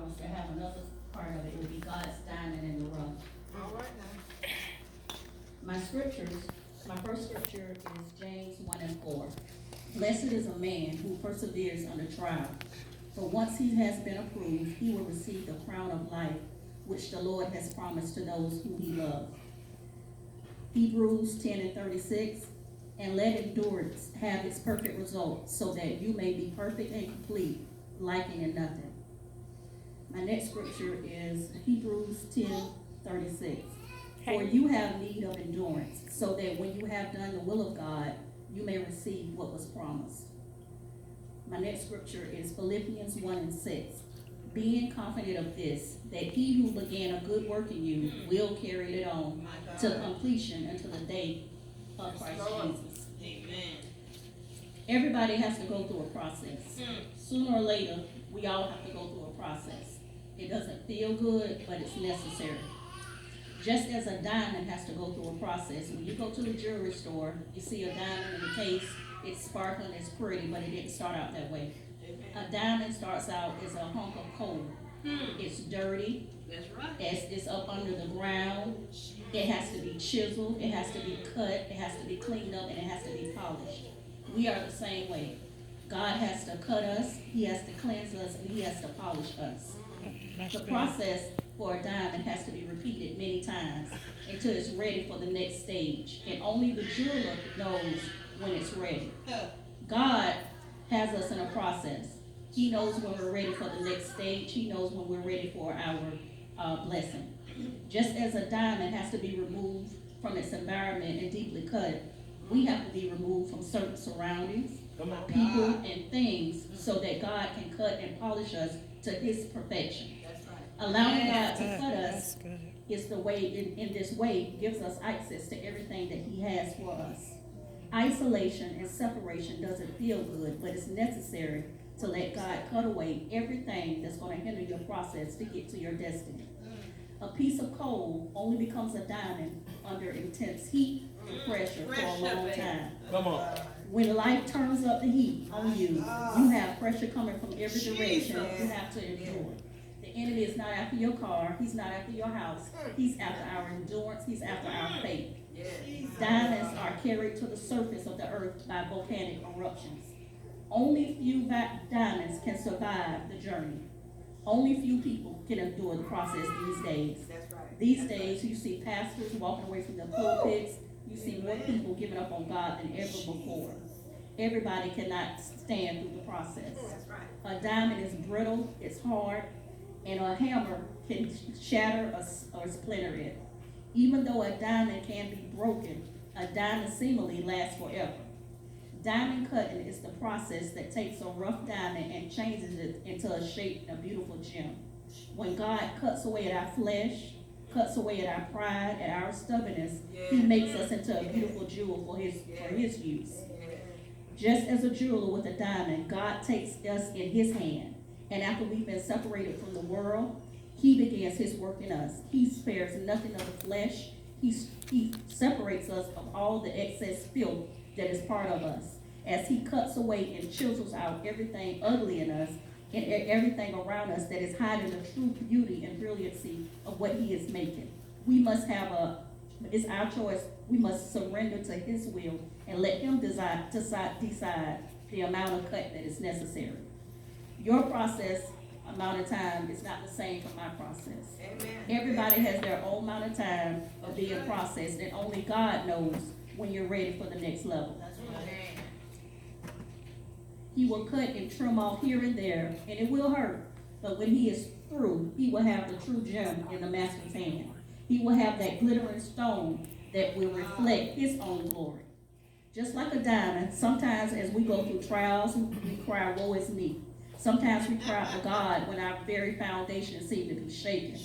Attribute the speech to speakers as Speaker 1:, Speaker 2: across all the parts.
Speaker 1: was to have another part of it, it would be God's diamond in the rough.
Speaker 2: All right now.
Speaker 1: My scriptures, my first scripture is James 1:4. Blessed is a man who perseveres under trial, for once he has been approved, he will receive the crown of life, which the Lord has promised to those who he loves. Hebrews 10:36, and let endurance have its perfect result, so that you may be perfect and complete, lacking in nothing. My next scripture is Hebrews 10:36. For you have need of endurance, so that when you have done the will of God, you may receive what was promised. My next scripture is Philippians 1:6. Being confident of this, that he who began a good work in you will carry it on to completion until the day of Christ Jesus.
Speaker 2: Amen.
Speaker 1: Everybody has to go through a process. Sooner or later, we all have to go through a process. It doesn't feel good, but it's necessary. Just as a diamond has to go through a process. When you go to the jewelry store, you see a diamond in the case, it's sparkling, it's pretty, but it didn't start out that way. A diamond starts out as a hunk of coal. It's dirty.
Speaker 2: That's right.
Speaker 1: It's up under the ground. It has to be chiseled. It has to be cut. It has to be cleaned up, and it has to be polished. We are the same way. God has to cut us. He has to cleanse us, and he has to polish us. The process for a diamond has to be repeated many times until it's ready for the next stage. And only the jeweler knows when it's ready. God has us in a process. He knows when we're ready for the next stage. He knows when we're ready for our blessing. Just as a diamond has to be removed from its environment and deeply cut, we have to be removed from certain surroundings, people, and things so that God can cut and polish us to his perfection. Allowing God to cut us is the way, in this way, gives us access to everything that he has for us. Isolation and separation doesn't feel good, but it's necessary to let God cut away everything that's going to hinder your process to get to your destiny. A piece of coal only becomes a diamond under intense heat and pressure for a long time.
Speaker 3: Come on.
Speaker 1: When life turns up the heat on you, you have pressure coming from every direction you have to endure. The enemy is not after your car. He's not after your house. He's after our endurance. He's after our faith. Diamonds are carried to the surface of the earth by volcanic eruptions. Only few diamonds can survive the journey. Only few people can endure the process these days. These days, you see pastors walking away from the pulpits. You see more people giving up on God than ever before. Everybody cannot stand through the process. A diamond is brittle, it's hard, and a hammer can shatter or splinter it. Even though a diamond can be broken, a diamond seemingly lasts forever. Diamond cutting is the process that takes a rough diamond and changes it into a shape, a beautiful gem. When God cuts away at our flesh, cuts away at our pride, at our stubbornness, he makes us into a beautiful jewel for his use. Just as a jeweler with a diamond, God takes us in his hand. And after we've been separated from the world, he begins his work in us. He spares nothing of the flesh. He separates us from all the excess filth that is part of us. As he cuts away and chisels out everything ugly in us and everything around us that is hiding the true beauty and brilliancy of what he is making. We must it's our choice. We must surrender to his will and let him decide the amount of cut that is necessary. Your process amount of time is not the same from my process.
Speaker 2: Amen.
Speaker 1: Everybody has their own amount of time of being processed, and only God knows when you're ready for the next level. He will cut and trim off here and there, and it will hurt. But when he is through, he will have the true gem in the master's hand. He will have that glittering stone that will reflect his own glory. Just like a diamond, sometimes as we go through trials, we cry, woe is me. Sometimes we cry to God when our very foundation seems to be shaken.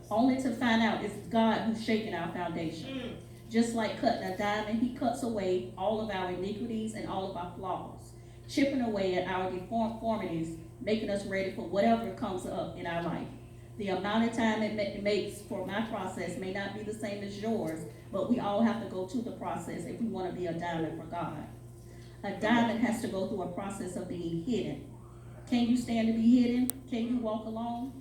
Speaker 1: Only to find out it's God who's shaking our foundation. Just like cutting a diamond, he cuts away all of our iniquities and all of our flaws, chipping away at our deformities, making us ready for whatever comes up in our life. The amount of time it makes for my process may not be the same as yours, but we all have to go through the process if we want to be a diamond for God. A diamond has to go through a process of being hidden. Can you stand to be hidden? Can you walk alone?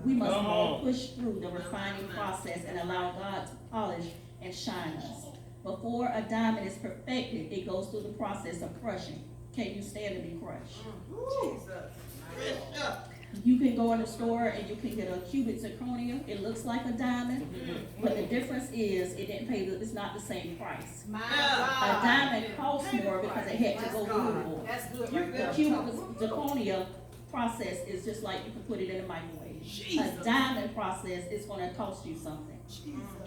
Speaker 1: We must all push through the refining process and allow God to polish and shine us. Before a diamond is perfected, it goes through the process of crushing. Can you stand to be crushed? You can go in the store and you can get a cubic zirconia. It looks like a diamond, but the difference is it didn't pay. It's not the same price. A diamond costs more because it had to go through more. The cubic zirconia process is just like you can put it in a microwave. A diamond process is going to cost you something.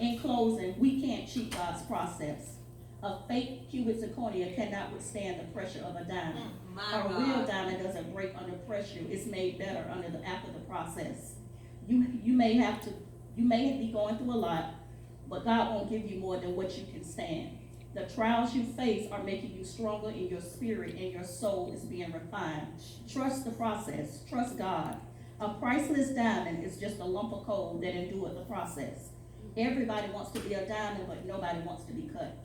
Speaker 1: In closing, we can't cheat God's process. A fake cubic zirconia cannot withstand the pressure of a diamond. A real diamond doesn't break under pressure. It's made better after the process. You may be going through a lot, but God won't give you more than what you can stand. The trials you face are making you stronger in your spirit, and your soul is being refined. Trust the process. Trust God. A priceless diamond is just a lump of coal that endured the process. Everybody wants to be a diamond, but nobody wants to be cut.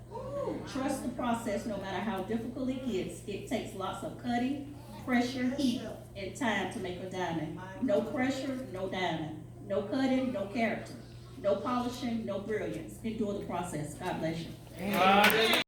Speaker 1: Trust the process. No matter how difficult it gets, it takes lots of cutting, pressure, heat, and time to make a diamond. No pressure, no diamond. No cutting, no character. No polishing, no brilliance. Endure the process. God bless you.